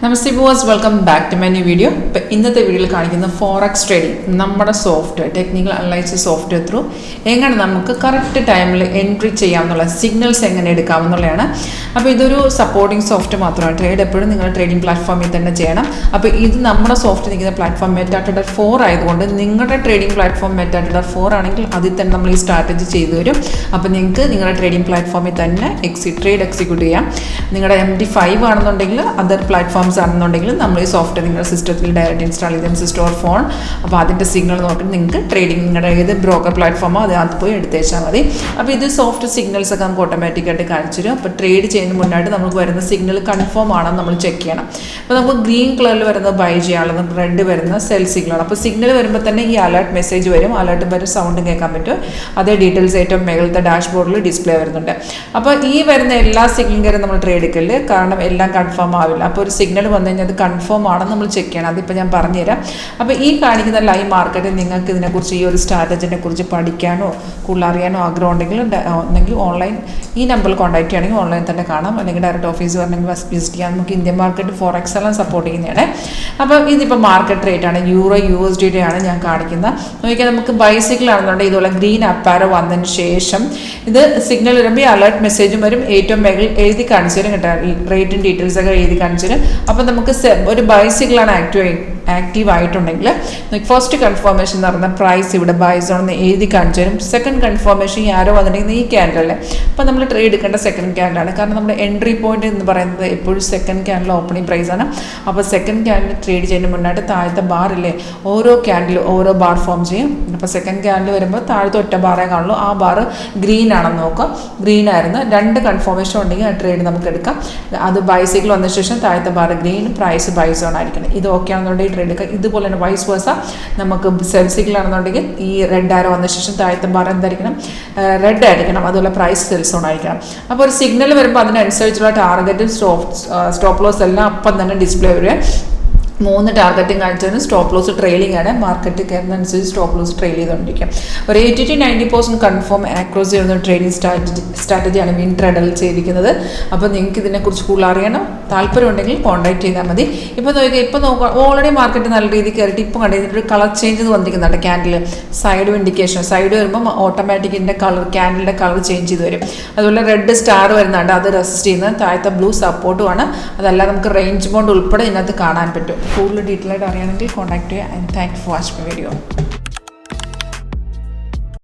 Namaste boss, welcome back to my new video. ഇപ്പോൾ ഇന്നത്തെ വീഡിയോയിൽ കാണിക്കുന്ന ഫോറക്സ് ട്രേഡിംഗ് നമ്മുടെ software technical analysis software through എങ്ങനെ നമുക്ക് കറക്റ്റ് ടൈമിൽ എൻട്രി ചെയ്യാമെന്നുള്ള സിഗ്നൽസ് എങ്ങനെ എടുക്കാമെന്നുള്ളതാണ്. അപ്പോൾ ഇതൊരു സപ്പോർട്ടിംഗ് സോഫ്റ്റ്വെയർ മാത്രമാണ്. ട്രേഡ് എപ്പോഴും നിങ്ങൾ ട്രേഡിംഗ് പ്ലാറ്റ്ഫോമിൽ തന്നെ ചെയ്യണം. അപ്പോൾ ഇത് നമ്മുടെ സോഫ്റ്റ് നിൽക്കുന്ന പ്ലാറ്റ്ഫോം മെറ്റാട്രേഡർ 4 ആയതുകൊണ്ട് നിങ്ങളുടെ ട്രേഡിംഗ് പ്ലാറ്റ്ഫോം മെറ്റാട്രേഡർ 4 ആണെങ്കിൽ അതിൽ തന്നെ നമ്മൾ ഈ സ്ട്രാറ്റജി ചെയ്തു തരും. അപ്പോൾ നിങ്ങൾക്ക് നിങ്ങളുടെ ട്രേഡിംഗ് പ്ലാറ്റ്ഫോമിൽ തന്നെ ട്രേഡ് എക്സിക്യൂട്ട് ചെയ്യാം. നിങ്ങളുടെ MT5 ആണെന്നുണ്ടെങ്കിൽ അതർ പ്ലാറ്റ്ഫോംസ് ആണെന്നുണ്ടെങ്കിൽ നമ്മൾ ഈ സോഫ്റ്റ്വെയർ നിങ്ങളുടെ സിസ്റ്റത്തിൽ ഡയറക്റ്റ് ഇൻസ്റ്റാൾ ചെയ്ത് സിസ്റ്റോർ ഫോൺ. അപ്പോൾ അതിൻ്റെ സിഗ്നൽ നോക്കി നിങ്ങൾക്ക് ട്രേഡിംഗ് നിങ്ങളുടെ ഏത് ബ്രോക്കർ പ്ലാറ്റ്ഫോമോ അതിനകത്ത് പോയി എടുത്തേച്ചാൽ മതി. അപ്പോൾ ഇത് സോഫ്റ്റ് സിഗ്നൽസ് ഒക്കെ നമുക്ക് ഓട്ടോമാറ്റിക്കായിട്ട് കാണിച്ചു തരും. അപ്പോൾ ട്രേഡ് ചെയ്യുന്നതിന് മുന്നായിട്ട് നമുക്ക് വരുന്ന സിഗ്നൽ കൺഫേം ആണെന്ന് നമ്മൾ ചെക്ക് ചെയ്യണം. അപ്പോൾ നമുക്ക് ഗ്രീൻ കളറിൽ വരുന്നത് ബൈ ചെയ്യാനുള്ളത്, റെഡ് വരുന്ന സെൽ സിഗ്നലാണ്. അപ്പോൾ സിഗ്നൽ വരുമ്പോൾ തന്നെ ഈ അലേർട്ട് മെസ്സേജ് വരും. അലേർട്ട് വരും, സൗണ്ട് കേൾക്കാൻ പറ്റും. അതേ ഡീറ്റെയിൽസ് ഏറ്റവും മേളത്തെ ഡാഷ്ബോർഡിൽ ഡിസ്പ്ലേ വരുന്നുണ്ട്. അപ്പോൾ ഈ വരുന്ന എല്ലാ സിഗ്നലും നമ്മൾ ട്രേഡ് എടുക്കല്, കാരണം എല്ലാം കൺഫേം ആവില്ല. അപ്പോൾ ഒരു സിഗ്നൽ വന്നു കഴിഞ്ഞാൽ അത് കൺഫേം ആണെന്ന് നമ്മൾ ചെക്ക് ചെയ്യണം. അതിപ്പോൾ ഞാൻ പറഞ്ഞുതരാം. അപ്പോൾ ഈ കാണിക്കുന്ന ലൈവ് മാർക്കറ്റിൽ നിങ്ങൾക്ക് ഇതിനെക്കുറിച്ച് ഈ ഒരു സ്ട്രാറ്റജിനെ കുറിച്ച് പഠിക്കാനോ കൂടുതൽ അറിയാനോ ആഗ്രഹം ഉണ്ടെങ്കിൽ ഓൺലൈൻ ഈ നമ്പറിൽ കോൺടാക്ട് ചെയ്യുകയാണെങ്കിൽ ഓൺലൈൻ തന്നെ കാണാം. അല്ലെങ്കിൽ ഡയറക്റ്റ് ഓഫീസ് വരണമെങ്കിൽ വിസിറ്റ് ചെയ്യാം. നമുക്ക് ഇന്ത്യൻ മാർക്കറ്റ് ഫോറക്സ് എല്ലാം സപ്പോർട്ട് ചെയ്യുന്നതാണ്. അപ്പോൾ ഇതിപ്പോൾ മാർക്കറ്റ് റേറ്റ് ആണ്, യൂറോ USD ആണ് ഞാൻ കാണിക്കുന്നത്. നോക്കിയാൽ നമുക്ക് ബൈസിക്കിൾ ആണെന്നുണ്ടെങ്കിൽ ഇതുപോലെ ഗ്രീൻ അപ്പാരോ വന്നതിന് ശേഷം ഇത് സിഗ്നൽ വരുമ്പോൾ ഈ അലേർട്ട് മെസ്സേജും വരും. ഏറ്റവും മേഖല എഴുതി കാണിച്ചു തരും കേട്ടോ, റേറ്റും ഡീറ്റെയിൽസ് ഒക്കെ എഴുതി കാണിച്ചു തരും. അപ്പോൾ നമുക്ക് ഒരു ബൈസിക്കിളാണ് ആക്റ്റീവ് ആയിട്ടുണ്ടെങ്കിൽ ഫസ്റ്റ് കൺഫർമേഷൻ എന്ന് പറഞ്ഞാൽ പ്രൈസ് ഇവിടെ ബൈ സോൺ എന്ന് എഴുതി കാണിച്ചു തരും. സെക്കൻഡ് കൺഫർമേഷൻ ആരോ വന്നിട്ടുണ്ടെങ്കിൽ ഈ ക്യാൻഡലല്ലേ. അപ്പോൾ നമ്മൾ ട്രേഡ് എടുക്കേണ്ട സെക്കൻഡ് ക്യാൻഡലാണ്, കാരണം നമ്മുടെ എൻട്രി പോയിന്റ് എന്ന് പറയുന്നത് എപ്പോഴും സെക്കൻഡ് ക്യാൻഡിൽ ഓപ്പണിംഗ് പ്രൈസ് ആണ്. അപ്പോൾ സെക്കൻഡ് ക്യാൻഡിൽ ട്രേഡ് ചെയ്യുന്നതിന് മുന്നായിട്ട് താഴത്തെ ബാറില്ലേ, ഓരോ ക്യാൻഡിലും ഓരോ ബാർ ഫോം ചെയ്യും. അപ്പോൾ സെക്കൻഡ് ക്യാൻഡിൽ വരുമ്പോൾ താഴത്തെ ഒറ്റ ബാറേ കാണുള്ളൂ. ആ ബാർ ഗ്രീൻ ആണെന്ന് നോക്കാം. ഗ്രീൻ ആയിരുന്നു. 2 കൺഫർമേഷൻ ഉണ്ടെങ്കിൽ ആ ട്രേഡ് നമുക്ക് എടുക്കാം. അത് ബൈസിക്കിൾ വന്ന ശേഷം താഴത്തെ bar green, price buy zone ആയിരിക്കണം. ഇത് ഓക്കെ ആണെന്നുണ്ടെങ്കിൽ ട്രേഡ് എടുക്കാം. ഇതുപോലെ തന്നെ വൈസ് വേഴ്സ നമുക്ക് സെൽ സിഗ്നൽ ആണെന്നുണ്ടെങ്കിൽ ഈ റെഡ് ആരോ വന്ന ശേഷം താഴത്തെ ബാർ എന്തായിരിക്കണം, റെഡ് ആയിരിക്കണം. അതുപോലെ പ്രൈസ് സെൽ സോൺ ആയിരിക്കണം. അപ്പോൾ ഒരു സിഗ്നൽ വരുമ്പോൾ അതിനനുസരിച്ചുള്ള ടാർഗറ്റും സ്റ്റോപ്പ് ലോസ് എല്ലാം അപ്പം തന്നെ ഡിസ്പ്ലേ വരും. 3 ടാർഗറ്റും കാണിച്ചാലും സ്റ്റോപ്പ് ലോസ് ട്രെയിലിംഗ് ആണ്. മാർക്കറ്റ് കയറുന്നതനുസരിച്ച് സ്റ്റോപ്പ് ലോസ് ട്രെയിൽ ചെയ്തുകൊണ്ടിരിക്കും. ഒരു 80-90% കൺഫേം ആക്രോസ് ചെയ്യുന്ന ട്രേഡിംഗ് സ്ട്രാറ്റജിയാണ് മീൻ ട്രേഡിൽ ചെയ്തിരിക്കുന്നത്. അപ്പോൾ നിങ്ങൾക്ക് ഇതിനെക്കുറിച്ച് കൂടുതൽ അറിയണം, താല്പര്യം ഉണ്ടെങ്കിൽ കോൺടാക്ട് ചെയ്താൽ മതി. ഇപ്പോൾ നോക്കുക ഓൾറെഡി മാർക്കറ്റ് നല്ല രീതിയിൽ കയറിയിട്ട് ഇപ്പോൾ കണ്ടിട്ട് കളർ ചേഞ്ച് വന്നിരിക്കുന്നുണ്ട്. ക്യാൻഡിൽ സൈഡ് ഇൻഡിക്കേഷൻ, സൈഡ് വരുമ്പോൾ ഓട്ടോമാറ്റിക്കിൻ്റെ ക്യാൻഡിലിൻ്റെ കളർ ചേഞ്ച് ചെയ്ത് വരും. അതുപോലെ റെഡ് സ്റ്റാർ വരുന്നുണ്ട്, അത് റെസിസ്റ്റ് ചെയ്യുന്നത്. താഴത്തെ ബ്ലൂ സപ്പോർട്ടുമാണ്. അതല്ല നമുക്ക് റേഞ്ച് ബോണ്ട് ഉൾപ്പെടെ ഇതിനകത്ത് കാണാൻ പറ്റും. കൂടുതൽ ഡീറ്റെയിൽ ആയിട്ട് അറിയണമെങ്കിൽ കോൺടാക്ട് ചെയ്യുക. And thank you for watching my video.